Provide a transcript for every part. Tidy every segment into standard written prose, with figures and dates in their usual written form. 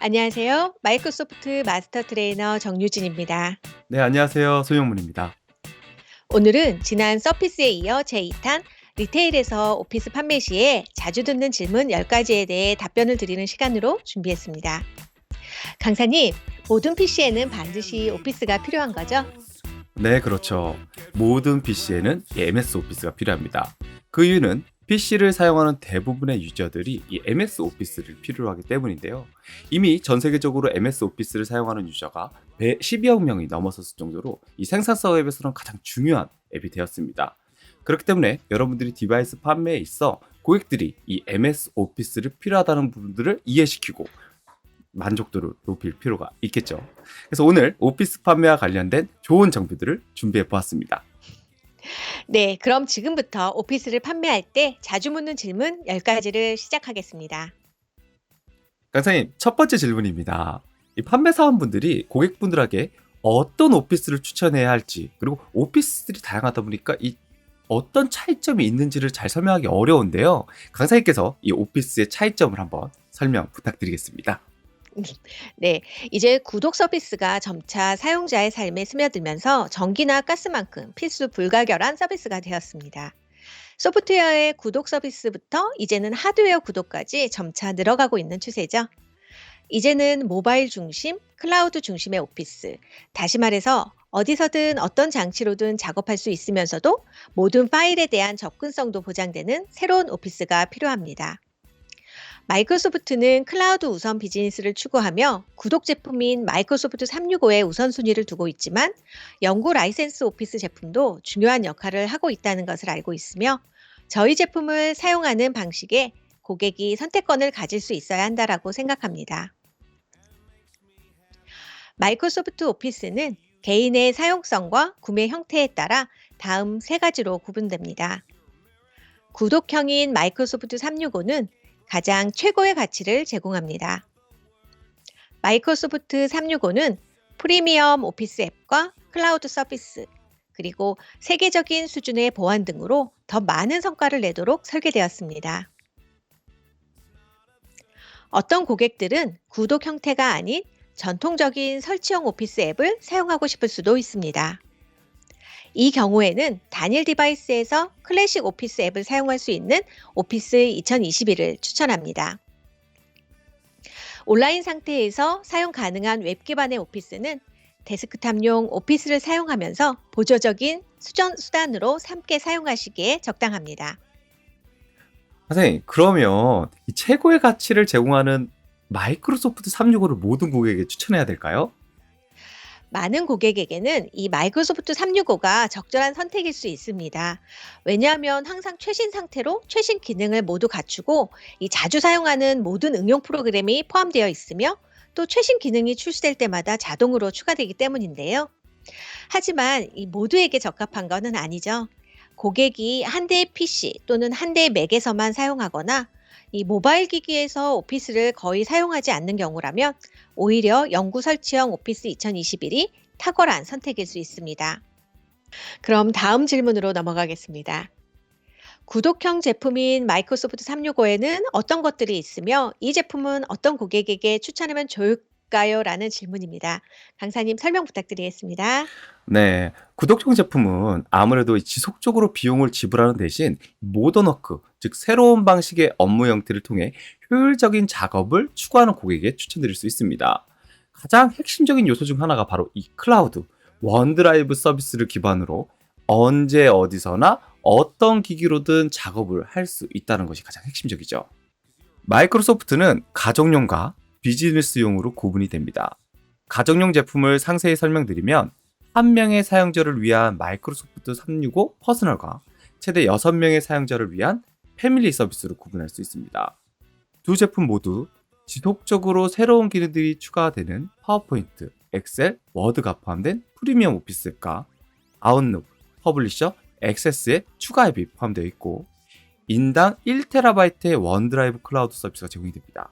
안녕하세요. 마이크로소프트 마스터 트레이너 정유진입니다. 네, 안녕하세요. 소영문입니다. 오늘은 지난 서피스에 이어 제2탄 리테일에서 오피스 판매 시에 자주 듣는 질문 10가지에 대해 답변을 드리는 시간으로 준비했습니다. 강사님, 모든 PC에는 반드시 오피스가 필요한 거죠? 네, 그렇죠. 모든 PC에는 MS 오피스가 필요합니다. 그 이유는 PC를 사용하는 대부분의 유저들이 이 MS 오피스를 필요로 하기 때문인데요. 이미 전 세계적으로 MS 오피스를 사용하는 유저가 12억 명이 넘어섰을 정도로 이 생산성 앱에서는 가장 중요한 앱이 되었습니다. 그렇기 때문에 여러분들이 디바이스 판매에 있어 고객들이 이 MS 오피스를 필요하다는 부분들을 이해시키고 만족도를 높일 필요가 있겠죠. 그래서 오늘 오피스 판매와 관련된 좋은 정보들을 준비해 보았습니다. 네, 그럼 지금부터 오피스를 판매할 때 자주 묻는 질문 10가지를 시작하겠습니다. 강사님, 첫 번째 질문입니다. 이 판매 사원분들이 고객분들에게 어떤 오피스를 추천해야 할지, 그리고 오피스들이 다양하다 보니까 이 어떤 차이점이 있는지를 잘 설명하기 어려운데요. 강사님께서 이 오피스의 차이점을 한번 설명 부탁드리겠습니다. 네, 이제 구독 서비스가 점차 사용자의 삶에 스며들면서 전기나 가스만큼 필수 불가결한 서비스가 되었습니다. 소프트웨어의 구독 서비스부터 이제는 하드웨어 구독까지 점차 늘어가고 있는 추세죠. 이제는 모바일 중심, 클라우드 중심의 오피스. 다시 말해서 어디서든 어떤 장치로든 작업할 수 있으면서도 모든 파일에 대한 접근성도 보장되는 새로운 오피스가 필요합니다. 마이크로소프트는 클라우드 우선 비즈니스를 추구하며 구독 제품인 마이크로소프트 365에 우선순위를 두고 있지만 연구 라이센스 오피스 제품도 중요한 역할을 하고 있다는 것을 알고 있으며 저희 제품을 사용하는 방식에 고객이 선택권을 가질 수 있어야 한다라고 생각합니다. 마이크로소프트 오피스는 개인의 사용성과 구매 형태에 따라 다음 세 가지로 구분됩니다. 구독형인 마이크로소프트 365는 가장 최고의 가치를 제공합니다. 마이크로소프트 365는 프리미엄 오피스 앱과 클라우드 서비스, 그리고 세계적인 수준의 보안 등으로 더 많은 성과를 내도록 설계되었습니다. 어떤 고객들은 구독 형태가 아닌 전통적인 설치형 오피스 앱을 사용하고 싶을 수도 있습니다. 이 경우에는 단일 디바이스에서 클래식 오피스 앱을 사용할 수 있는 오피스 2021을 추천합니다. 온라인 상태에서 사용 가능한 웹 기반의 오피스는 데스크탑용 오피스를 사용하면서 보조적인 수단으로 함께 사용하시기에 적당합니다. 선생님, 그러면 이 최고의 가치를 제공하는 마이크로소프트 365를 모든 고객에게 추천해야 될까요? 많은 고객에게는 이 마이크로소프트 365가 적절한 선택일 수 있습니다. 왜냐하면 항상 최신 상태로 최신 기능을 모두 갖추고 이 자주 사용하는 모든 응용 프로그램이 포함되어 있으며 또 최신 기능이 출시될 때마다 자동으로 추가되기 때문인데요. 하지만 이 모두에게 적합한 것은 아니죠. 고객이 한 대의 PC 또는 한 대의 맥에서만 사용하거나 이 모바일 기기에서 오피스를 거의 사용하지 않는 경우라면 오히려 연구 설치형 오피스 2021이 탁월한 선택일 수 있습니다. 그럼 다음 질문으로 넘어가겠습니다. 구독형 제품인 마이크로소프트 365에는 어떤 것들이 있으며 이 제품은 어떤 고객에게 추천하면 좋을까요? 라는 질문입니다. 강사님 설명 부탁드리겠습니다. 네, 구독형 제품은 아무래도 지속적으로 비용을 지불하는 대신 모던 워크, 즉 새로운 방식의 업무 형태를 통해 효율적인 작업을 추구하는 고객에게 추천드릴 수 있습니다. 가장 핵심적인 요소 중 하나가 바로 이 클라우드, 원드라이브 서비스를 기반으로 언제 어디서나 어떤 기기로든 작업을 할 수 있다는 것이 가장 핵심적이죠. 마이크로소프트는 가정용과 비즈니스용으로 구분이 됩니다. 가정용 제품을 상세히 설명드리면 한 명의 사용자를 위한 마이크로소프트 365 퍼스널과 최대 6명의 사용자를 위한 패밀리 서비스로 구분할 수 있습니다. 두 제품 모두 지속적으로 새로운 기능들이 추가되는 파워포인트, 엑셀, 워드가 포함된 프리미엄 오피스 앱과 아웃룩, 퍼블리셔, 액세스의 추가 앱이 포함되어 있고 인당 1TB의 원드라이브 클라우드 서비스가 제공이 됩니다.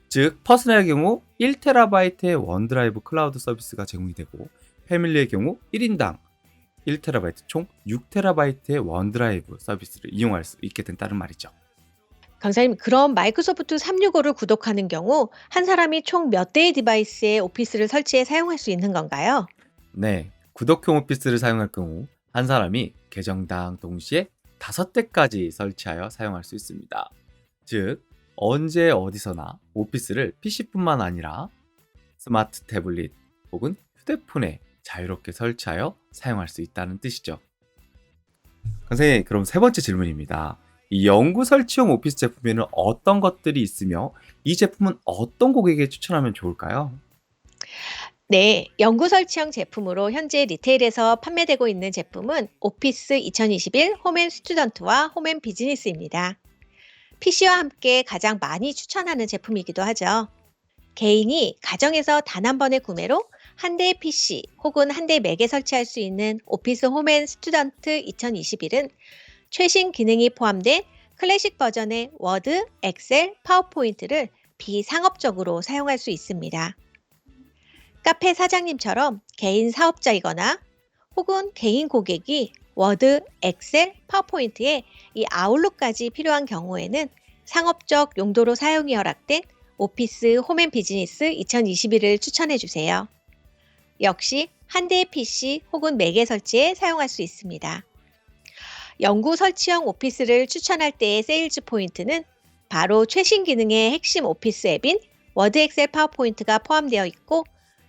즉 퍼스널의 경우 1TB의 원드라이브 클라우드 서비스가 제공이 되고 패밀리의 경우 1인당 1TB 총 6TB의 원드라이브 서비스를 이용할 수 있게 된다는 말이죠. 강사님, 그럼 마이크로소프트 365를 구독하는 경우 한 사람이 총 몇 대의 디바이스에 오피스를 설치해 사용할 수 있는 건가요? 네, 구독형 오피스를 사용할 경우 한 사람이 계정당 동시에 5대까지 설치하여 사용할 수 있습니다. 즉, 언제 어디서나 오피스를 PC뿐만 아니라 스마트 태블릿 혹은 휴대폰에 자유롭게 설치하여 사용할 수 있다는 뜻이죠. 선생님, 그럼 세 번째 질문입니다. 이 영구 설치용 오피스 제품에는 어떤 것들이 있으며 이 제품은 어떤 고객에게 추천하면 좋을까요? 네, 연구 설치형 제품으로 현재 리테일에서 판매되고 있는 제품은 오피스 2021 홈앤 스튜던트와 홈앤 비즈니스입니다. PC와 함께 가장 많이 추천하는 제품이기도 하죠. 개인이 가정에서 단 한 번의 구매로 한 대의 PC 혹은 한 대의 맥에 설치할 수 있는 오피스 홈앤 스튜던트 2021은 최신 기능이 포함된 클래식 버전의 워드, 엑셀, 파워포인트를 비상업적으로 사용할 수 있습니다. 카페 사장님처럼 개인 사업자이거나 혹은 개인 고객이 워드, 엑셀, 파워포인트에 이 아웃룩까지 필요한 경우에는 상업적 용도로 사용이 허락된 오피스 홈앤 비즈니스 2021을 추천해 주세요. 역시 한 대의 PC 혹은 맥에 설치해 사용할 수 있습니다. 연구 설치형 오피스를 추천할 때의 세일즈 포인트는 바로 최신 기능의 핵심 오피스 앱인 워드, 엑셀, 파워포인트가 포함되어 있고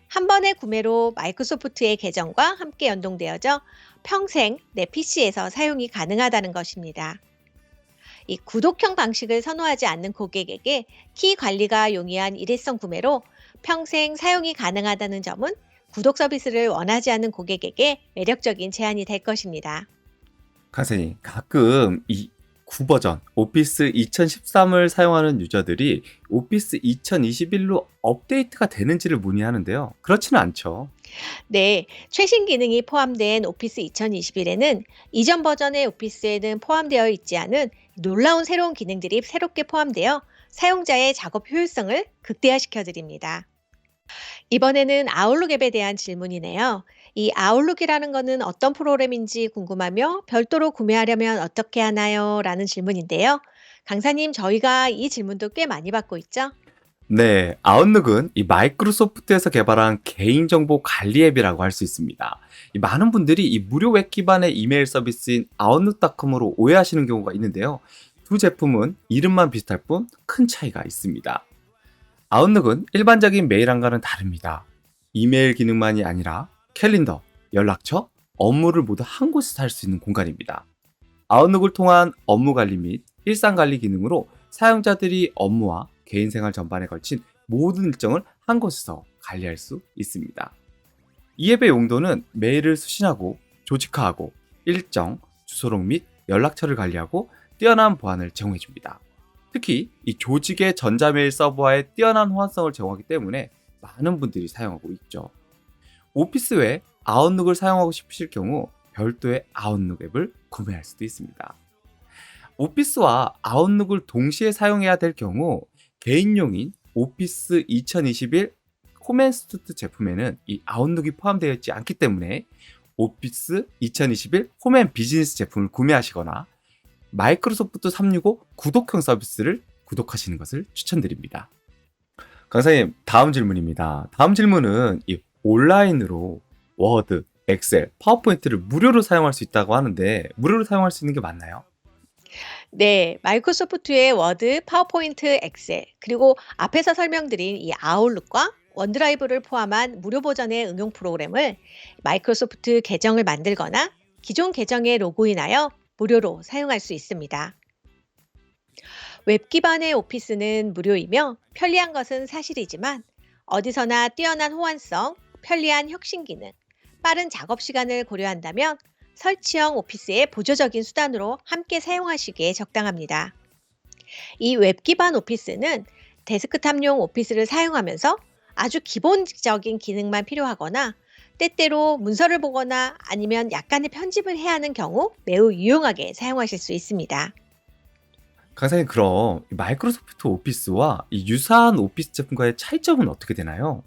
한 번의 구매로 마이크로소프트의 계정과 함께 연동되어져 평생 내 PC에서 사용이 가능하다는 것입니다. 이 구독형 방식을 선호하지 않는 고객에게 키 관리가 용이한 일회성 구매로 평생 사용이 가능하다는 점은 구독 서비스를 원하지 않는 고객에게 매력적인 제안이 될 것입니다. 선생님, 가끔 이 9버전 오피스 2013을 사용하는 유저들이 오피스 2021로 업데이트가 되는지를 문의하는데요. 그렇지는 않죠. 네, 최신 기능이 포함된 오피스 2021에는 이전 버전의 오피스에는 포함되어 있지 않은 놀라운 새로운 기능들이 새롭게 포함되어 사용자의 작업 효율성을 극대화시켜 드립니다. 이번에는 아웃룩 앱에 대한 질문이네요. 이 아웃룩이라는 것은 어떤 프로그램인지 궁금하며 별도로 구매하려면 어떻게 하나요? 라는 질문인데요. 강사님, 저희가 이 질문도 꽤 많이 받고 있죠? 네, 아웃룩은 이 마이크로소프트에서 개발한 개인정보 관리 앱이라고 할 수 있습니다. 이 많은 분들이 이 무료 웹 기반의 이메일 서비스인 아웃룩닷컴으로 오해하시는 경우가 있는데요. 두 제품은 이름만 비슷할 뿐 큰 차이가 있습니다. 아웃룩은 일반적인 메일함과는 다릅니다. 이메일 기능만이 아니라 캘린더, 연락처, 업무를 모두 한 곳에서 할 수 있는 공간입니다. 아웃룩을 통한 업무 관리 및 일상 관리 기능으로 사용자들이 업무와 개인생활 전반에 걸친 모든 일정을 한 곳에서 관리할 수 있습니다. 이 앱의 용도는 메일을 수신하고 조직화하고 일정, 주소록 및 연락처를 관리하고 뛰어난 보안을 제공해줍니다. 특히 이 조직의 전자메일 서버와의 뛰어난 호환성을 제공하기 때문에 많은 분들이 사용하고 있죠. 오피스 외에 아웃룩을 사용하고 싶으실 경우 별도의 아웃룩 앱을 구매할 수도 있습니다. 오피스와 아웃룩을 동시에 사용해야 될 경우 개인용인 오피스 2021 홈앤스튜디오 제품에는 이 아웃룩이 포함되어 있지 않기 때문에 오피스 2021 홈앤 비즈니스 제품을 구매하시거나 마이크로소프트 365 구독형 서비스를 구독하시는 것을 추천드립니다. 강사님, 다음 질문입니다. 다음 질문은 이 온라인으로 워드, 엑셀, 파워포인트를 무료로 사용할 수 있다고 하는데 무료로 사용할 수 있는 게 맞나요? 네, 마이크로소프트의 워드, 파워포인트, 엑셀, 그리고 앞에서 설명드린 이 아웃룩과 원드라이브를 포함한 무료 버전의 응용 프로그램을 마이크로소프트 계정을 만들거나 기존 계정에 로그인하여 무료로 사용할 수 있습니다. 웹 기반의 오피스는 무료이며 편리한 것은 사실이지만 어디서나 뛰어난 호환성, 편리한 혁신 기능, 빠른 작업 시간을 고려한다면 설치형 오피스의 보조적인 수단으로 함께 사용하시기에 적당합니다. 이 웹 기반 오피스는 데스크탑용 오피스를 사용하면서 아주 기본적인 기능만 필요하거나 때때로 문서를 보거나 아니면 약간의 편집을 해야 하는 경우 매우 유용하게 사용하실 수 있습니다. 강사님, 그럼 이 마이크로소프트 오피스와 이 유사한 오피스 제품과의 차이점은 어떻게 되나요?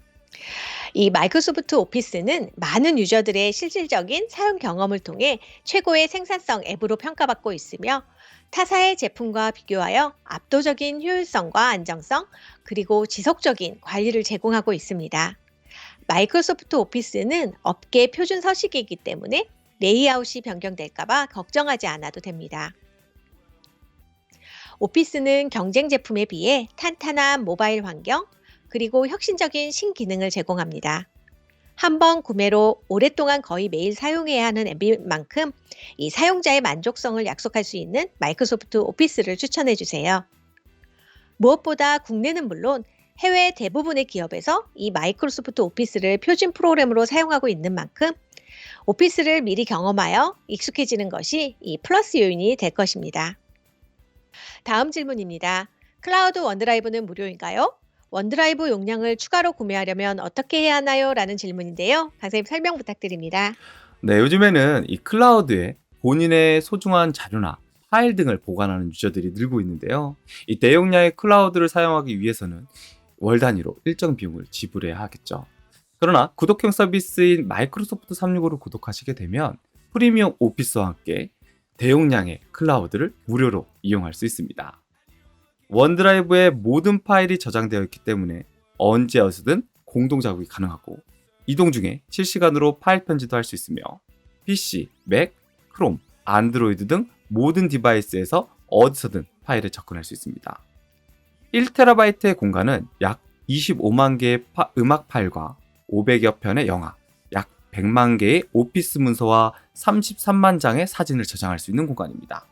이 마이크로소프트 오피스는 많은 유저들의 실질적인 사용 경험을 통해 최고의 생산성 앱으로 평가받고 있으며 타사의 제품과 비교하여 압도적인 효율성과 안정성, 그리고 지속적인 관리를 제공하고 있습니다. 마이크로소프트 오피스는 업계 표준 서식이기 때문에 레이아웃이 변경될까봐 걱정하지 않아도 됩니다. 오피스는 경쟁 제품에 비해 탄탄한 모바일 환경, 그리고 혁신적인 신기능을 제공합니다. 한 번 구매로 오랫동안 거의 매일 사용해야 하는 앱인 만큼 이 사용자의 만족성을 약속할 수 있는 마이크로소프트 오피스를 추천해 주세요. 무엇보다 국내는 물론 해외 대부분의 기업에서 이 마이크로소프트 오피스를 표준 프로그램으로 사용하고 있는 만큼 오피스를 미리 경험하여 익숙해지는 것이 이 플러스 요인이 될 것입니다. 다음 질문입니다. 클라우드 원드라이브는 무료인가요? 원드라이브 용량을 추가로 구매하려면 어떻게 해야 하나요? 라는 질문인데요. 강사님 설명 부탁드립니다. 네, 요즘에는 이 클라우드에 본인의 소중한 자료나 파일 등을 보관하는 유저들이 늘고 있는데요. 이 대용량의 클라우드를 사용하기 위해서는 월 단위로 일정 비용을 지불해야 하겠죠. 그러나 구독형 서비스인 마이크로소프트 365를 구독하시게 되면 프리미엄 오피스와 함께 대용량의 클라우드를 무료로 이용할 수 있습니다. 원드라이브에 모든 파일이 저장되어 있기 때문에 언제 어디서든 공동 작업이 가능하고 이동 중에 실시간으로 파일 편지도 할 수 있으며 PC, 맥, 크롬, 안드로이드 등 모든 디바이스에서 어디서든 파일에 접근할 수 있습니다. 1TB의 공간은 약 25만 개의 음악 파일과 500여 편의 영화, 약 100만 개의 오피스 문서와 33만 장의 사진을 저장할 수 있는 공간입니다.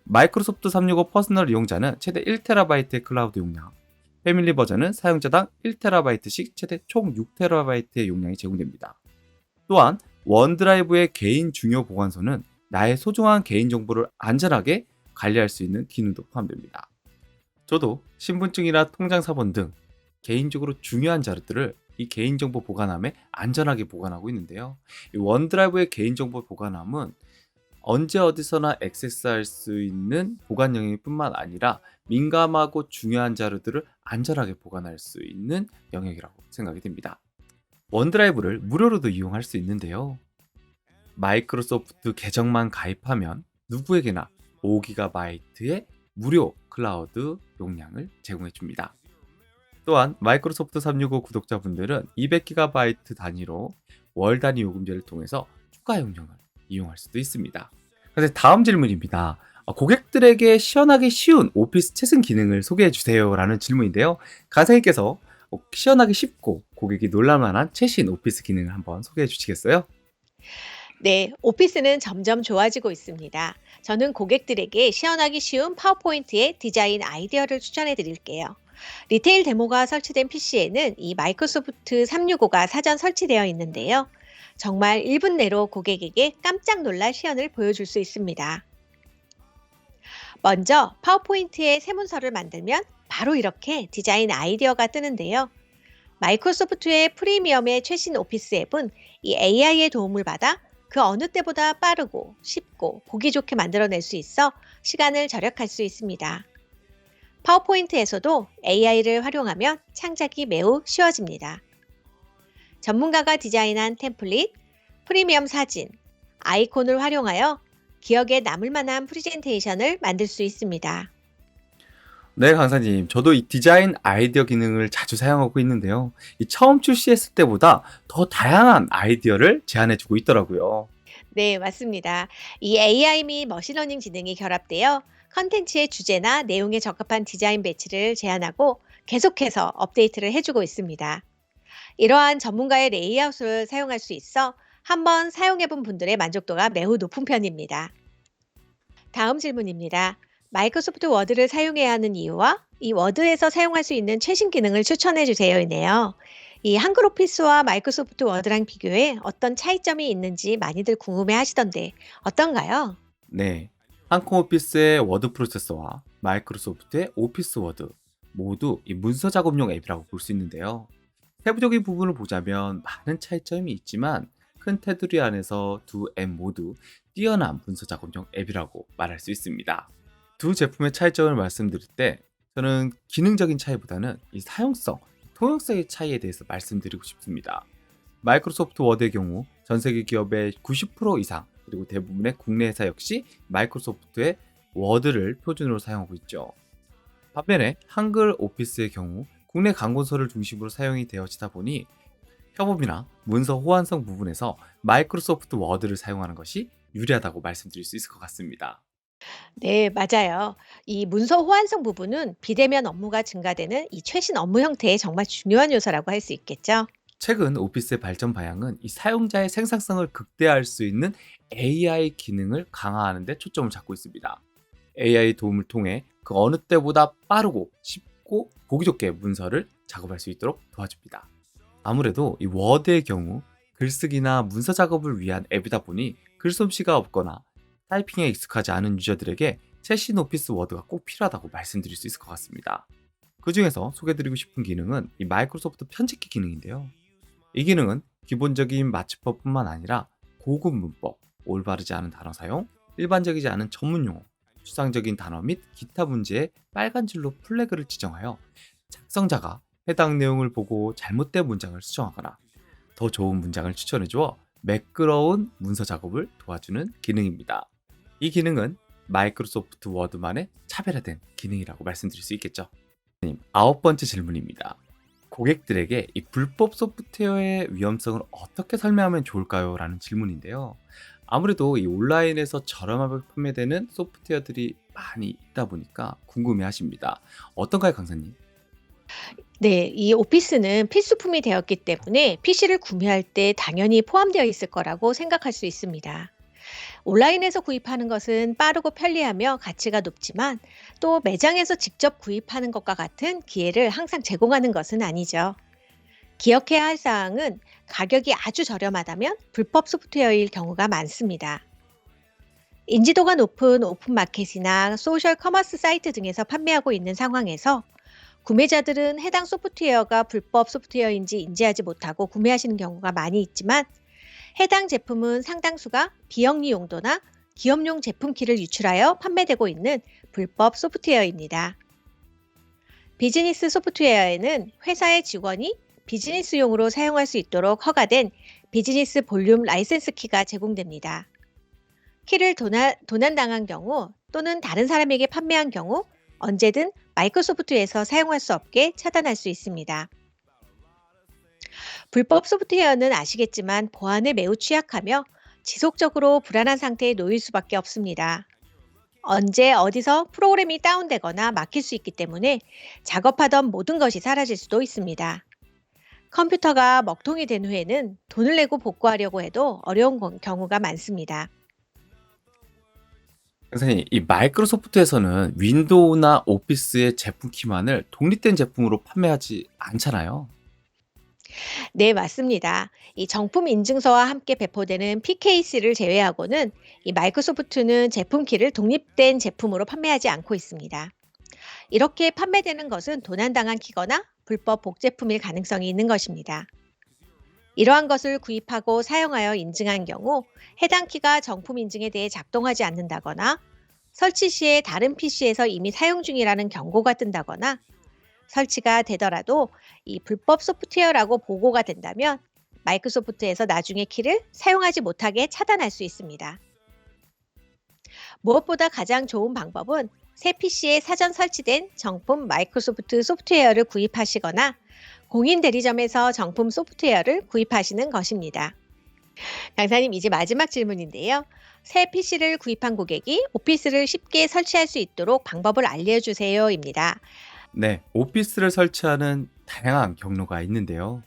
마이크로소프트 365 퍼스널 이용자는 최대 1TB의 클라우드 용량, 패밀리 버전은 사용자당 1TB씩 최대 총 6TB의 용량이 제공됩니다. 또한 원드라이브의 개인 중요 보관소는 나의 소중한 개인정보를 안전하게 관리할 수 있는 기능도 포함됩니다. 저도 신분증이나 통장사본 등 개인적으로 중요한 자료들을 이 개인정보 보관함에 안전하게 보관하고 있는데요. 이 원드라이브의 개인정보 보관함은 언제 어디서나 액세스할 수 있는 보관 영역뿐만 아니라 민감하고 중요한 자료들을 안전하게 보관할 수 있는 영역이라고 생각이 됩니다. 원드라이브를 무료로도 이용할 수 있는데요. 마이크로소프트 계정만 가입하면 누구에게나 5GB의 무료 클라우드 용량을 제공해 줍니다. 또한 마이크로소프트 365 구독자분들은 200GB 단위로 월 단위 요금제를 통해서 추가 용량을 이용할 수도 있습니다. 그래서 다음 질문입니다. 고객들에게 시연하기 쉬운 오피스 최신 기능을 소개해 주세요 라는 질문인데요. 강사님께서 시연하기 쉽고 고객이 놀랄만한 최신 오피스 기능을 한번 소개해 주시겠어요? 네, 오피스는 점점 좋아지고 있습니다. 저는 고객들에게 시연하기 쉬운 파워포인트의 디자인 아이디어를 추천해 드릴게요. 리테일 데모가 설치된 PC에는 이 마이크로소프트 365가 사전 설치되어 있는데요. 정말 1분 내로 고객에게 깜짝 놀랄 시연을 보여줄 수 있습니다. 먼저 파워포인트에 새 문서를 만들면 바로 이렇게 디자인 아이디어가 뜨는데요. 마이크로소프트의 프리미엄의 최신 오피스 앱은 이 AI의 도움을 받아 그 어느 때보다 빠르고 쉽고 보기 좋게 만들어낼 수 있어 시간을 절약할 수 있습니다. 파워포인트에서도 AI를 활용하면 창작이 매우 쉬워집니다. 전문가가 디자인한 템플릿, 프리미엄 사진, 아이콘을 활용하여 기억에 남을 만한 프레젠테이션을 만들 수 있습니다. 네, 강사님. 저도 이 디자인 아이디어 기능을 자주 사용하고 있는데요. 이 처음 출시했을 때보다 더 다양한 아이디어를 제안해주고 있더라고요. 네, 맞습니다. 이 AI 및 머신러닝 지능이 결합되어 컨텐츠의 주제나 내용에 적합한 디자인 배치를 제안하고 계속해서 업데이트를 해주고 있습니다. 이러한 전문가의 레이아웃을 사용할 수 있어 한번 사용해본 분들의 만족도가 매우 높은 편입니다. 다음 질문입니다. 마이크로소프트 워드를 사용해야 하는 이유와 이 워드에서 사용할 수 있는 최신 기능을 추천해 주세요이네요. 이 한글 오피스와 마이크로소프트 워드랑 비교해 어떤 차이점이 있는지 많이들 궁금해 하시던데 어떤가요? 네. 한콩 오피스의 워드 프로세서와 마이크로소프트의 오피스 워드 모두 이 문서 작업용 앱이라고 볼 수 있는데요. 세부적인 부분을 보자면 많은 차이점이 있지만 큰 테두리 안에서 두 앱 모두 뛰어난 문서 작업용 앱이라고 말할 수 있습니다. 두 제품의 차이점을 말씀드릴 때 저는 기능적인 차이보다는 이 사용성, 통역사의 차이에 대해서 말씀드리고 싶습니다. 마이크로소프트 워드의 경우 전 세계 기업의 90% 이상 그리고 대부분의 국내 회사 역시 마이크로소프트의 워드를 표준으로 사용하고 있죠. 반면에 한글 오피스의 경우 국내 관공서를 중심으로 사용이 되어지다 보니 협업이나 문서 호환성 부분에서 마이크로소프트 워드를 사용하는 것이 유리하다고 말씀드릴 수 있을 것 같습니다. 네, 맞아요. 이 문서 호환성 부분은 비대면 업무가 증가되는 이 최신 업무 형태의 정말 중요한 요소라고 할 수 있겠죠. 최근 오피스의 발전 방향은 이 사용자의 생산성을 극대화할 수 있는 AI 기능을 강화하는 데 초점을 잡고 있습니다. AI 도움을 통해 그 어느 때보다 빠르고 쉽고 보기 좋게 문서를 작업할 수 있도록 도와줍니다. 아무래도 이 워드의 경우 글쓰기나 문서 작업을 위한 앱이다 보니 글솜씨가 없거나 타이핑에 익숙하지 않은 유저들에게 최신 오피스 워드가 꼭 필요하다고 말씀드릴 수 있을 것 같습니다. 그 중에서 소개드리고 싶은 기능은 이 마이크로소프트 편집기 기능인데요. 이 기능은 기본적인 맞춤법뿐만 아니라 고급 문법, 올바르지 않은 단어 사용, 일반적이지 않은 전문 용어, 추상적인 단어 및 기타 문제에 빨간 줄로 플래그를 지정하여 작성자가 해당 내용을 보고 잘못된 문장을 수정하거나 더 좋은 문장을 추천해 주어 매끄러운 문서 작업을 도와주는 기능입니다. 이 기능은 마이크로소프트 워드만의 차별화된 기능이라고 말씀드릴 수 있겠죠. 아홉 번째 질문입니다. 고객들에게 이 불법 소프트웨어의 위험성을 어떻게 설명하면 좋을까요? 라는 질문인데요. 아무래도 이 온라인에서 저렴하게 판매되는 소프트웨어들이 많이 있다 보니까 궁금해 하십니다. 어떤가요, 강사님? 네, 이 오피스는 필수품이 되었기 때문에 PC를 구매할 때 당연히 포함되어 있을 거라고 생각할 수 있습니다. 온라인에서 구입하는 것은 빠르고 편리하며 가치가 높지만 또 매장에서 직접 구입하는 것과 같은 기회를 항상 제공하는 것은 아니죠. 기억해야 할 사항은 가격이 아주 저렴하다면 불법 소프트웨어일 경우가 많습니다. 인지도가 높은 오픈마켓이나 소셜 커머스 사이트 등에서 판매하고 있는 상황에서 구매자들은 해당 소프트웨어가 불법 소프트웨어인지 인지하지 못하고 구매하시는 경우가 많이 있지만 해당 제품은 상당수가 비영리 용도나 기업용 제품키를 유출하여 판매되고 있는 불법 소프트웨어입니다. 비즈니스 소프트웨어에는 회사의 직원이 비즈니스용으로 사용할 수 있도록 허가된 비즈니스 볼륨 라이센스 키가 제공됩니다. 키를 도난당한 경우 또는 다른 사람에게 판매한 경우 언제든 마이크로소프트에서 사용할 수 없게 차단할 수 있습니다. 불법 소프트웨어는 아시겠지만 보안에 매우 취약하며 지속적으로 불안한 상태에 놓일 수밖에 없습니다. 언제 어디서 프로그램이 다운되거나 막힐 수 있기 때문에 작업하던 모든 것이 사라질 수도 있습니다. 컴퓨터가 먹통이 된 후에는 돈을 내고 복구하려고 해도 어려운 경우가 많습니다. 강사님, 이 마이크로소프트에서는 윈도우나 오피스의 제품 키만을 독립된 제품으로 판매하지 않잖아요. 네, 맞습니다. 이 정품 인증서와 함께 배포되는 PKC를 제외하고는 이 마이크로소프트는 제품 키를 독립된 제품으로 판매하지 않고 있습니다. 이렇게 판매되는 것은 도난당한 키거나 불법 복제품일 가능성이 있는 것입니다. 이러한 것을 구입하고 사용하여 인증한 경우 해당 키가 정품 인증에 대해 작동하지 않는다거나 설치 시에 다른 PC에서 이미 사용 중이라는 경고가 뜬다거나 설치가 되더라도 이 불법 소프트웨어라고 보고가 된다면 마이크로소프트에서 나중에 키를 사용하지 못하게 차단할 수 있습니다. 무엇보다 가장 좋은 방법은 새 PC에 사전 설치된 정품 마이크로소프트 소프트웨어를 구입하시거나 공인 대리점에서 정품 소프트웨어를 구입하시는 것입니다. 강사님, 이제 마지막 질문인데요. 새 PC를 구입한 고객이 오피스를 쉽게 설치할 수 있도록 방법을 알려주세요입니다. 네, 오피스를 설치하는 다양한 경로가 있는데요.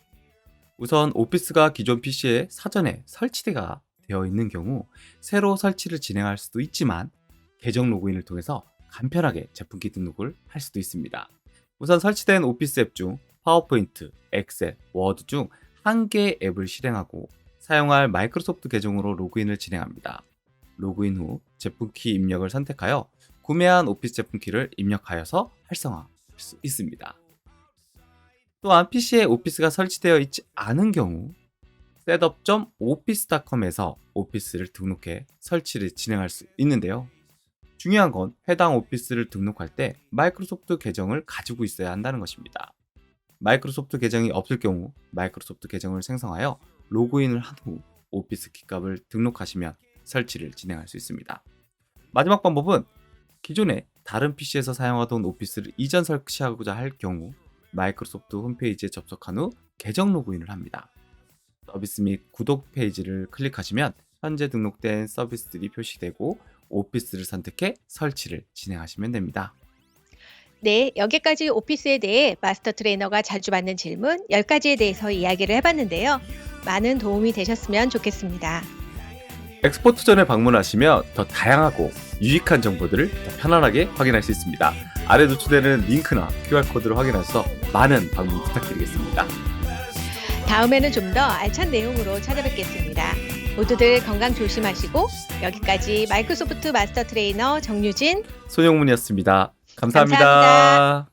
우선 오피스가 기존 PC에 사전에 설치가 되어 있는 경우 새로 설치를 진행할 수도 있지만 계정 로그인을 통해서 간편하게 제품키 등록을 할 수도 있습니다. 우선 설치된 오피스 앱 중 파워포인트, 엑셀, 워드 중 한 개의 앱을 실행하고 사용할 마이크로소프트 계정으로 로그인을 진행합니다. 로그인 후 제품키 입력을 선택하여 구매한 오피스 제품키를 입력하여서 활성화할 수 있습니다. 또한 PC에 오피스가 설치되어 있지 않은 경우 setup.office.com에서 오피스를 등록해 설치를 진행할 수 있는데요. 중요한 건 해당 오피스를 등록할 때 마이크로소프트 계정을 가지고 있어야 한다는 것입니다. 마이크로소프트 계정이 없을 경우 마이크로소프트 계정을 생성하여 로그인을 한 후 오피스 키값을 등록하시면 설치를 진행할 수 있습니다. 마지막 방법은 기존에 다른 PC에서 사용하던 오피스를 이전 설치하고자 할 경우 마이크로소프트 홈페이지에 접속한 후 계정 로그인을 합니다. 서비스 및 구독 페이지를 클릭하시면 현재 등록된 서비스들이 표시되고 오피스를 선택해 설치를 진행하시면 됩니다. 네, 여기까지 오피스에 대해 마스터 트레이너가 자주 받는 질문 10가지에 대해서 이야기를 해봤는데요. 많은 도움이 되셨으면 좋겠습니다. 엑스포트 전에 방문하시면 더 다양하고 유익한 정보들을 더 편안하게 확인할 수 있습니다. 아래 노출되는 링크나 QR코드를 확인하셔서 많은 방문 부탁드리겠습니다. 다음에는 좀 더 알찬 내용으로 찾아뵙겠습니다. 모두들 건강 조심하시고 여기까지 마이크로소프트 마스터 트레이너 정유진 손영문이었습니다. 감사합니다. 감사합니다.